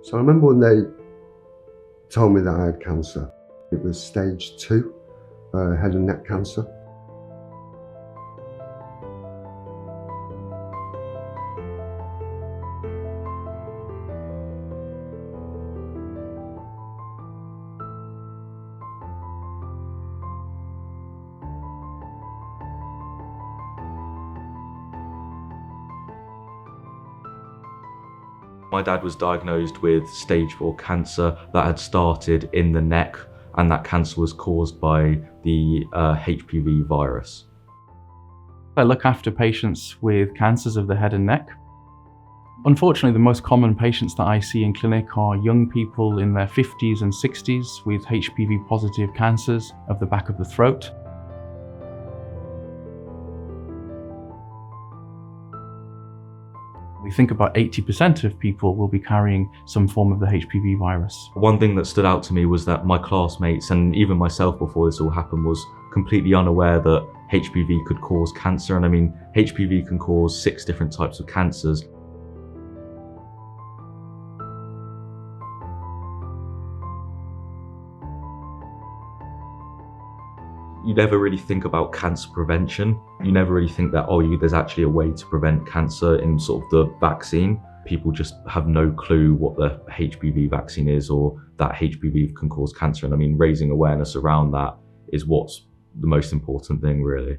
So I remember when they told me that I had cancer. It was stage 2, head and neck cancer. My dad was diagnosed with stage 4 cancer that had started in the neck, and that cancer was caused by the HPV virus. I look after patients with cancers of the head and neck. Unfortunately, the most common patients that I see in clinic are young people in their 50s and 60s with HPV positive cancers of the back of the throat. We think about 80% of people will be carrying some form of the HPV virus. One thing that stood out to me was that my classmates, and even myself before this all happened, was completely unaware that HPV could cause cancer. And I mean, HPV can cause 6 different types of cancers. You never really think about cancer prevention. You never really think that, there's actually a way to prevent cancer in sort of the vaccine. People just have no clue what the HPV vaccine is, or that HPV can cause cancer. And I mean, raising awareness around that is what's the most important thing, really.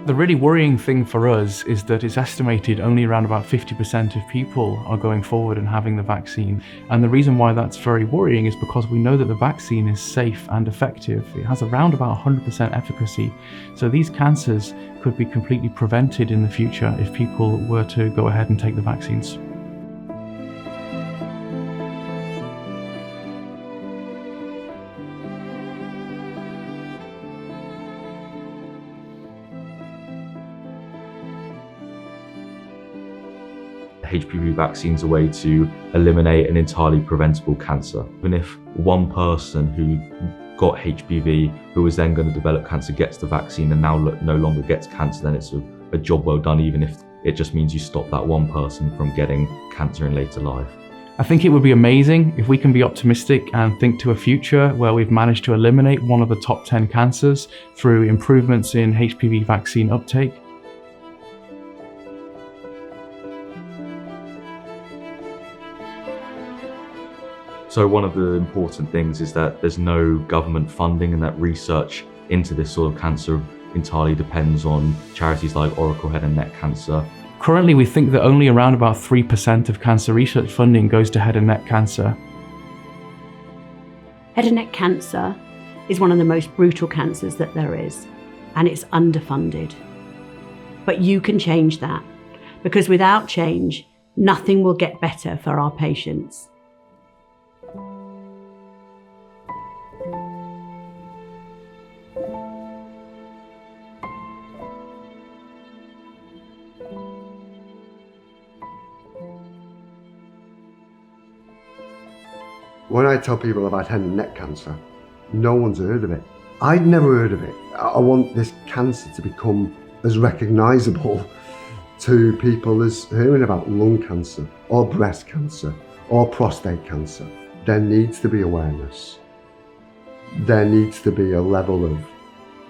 The really worrying thing for us is that it's estimated only around about 50% of people are going forward and having the vaccine. And the reason why that's very worrying is because we know that the vaccine is safe and effective. It has around about 100% efficacy. So these cancers could be completely prevented in the future if people were to go ahead and take the vaccines. HPV vaccine is a way to eliminate an entirely preventable cancer. Even if one person who got HPV, who was then going to develop cancer, gets the vaccine and now no longer gets cancer, then it's a job well done, even if it just means you stop that one person from getting cancer in later life. I think it would be amazing if we can be optimistic and think to a future where we've managed to eliminate one of the top 10 cancers through improvements in HPV vaccine uptake. So one of the important things is that there's no government funding, and that research into this sort of cancer entirely depends on charities like Oracle Head and Neck Cancer. Currently, we think that only around about 3% of cancer research funding goes to head and neck cancer. Head and neck cancer is one of the most brutal cancers that there is, and it's underfunded. But you can change that, because without change, nothing will get better for our patients. When I tell people I've had head and neck cancer, no one's heard of it. I'd never heard of it. I want this cancer to become as recognisable to people as hearing about lung cancer or breast cancer or prostate cancer. There needs to be awareness. There needs to be a level of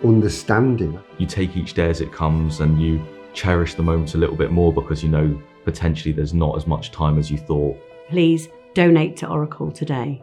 understanding. You take each day as it comes and you cherish the moment a little bit more, because you know potentially there's not as much time as you thought. Please donate to Oracle today.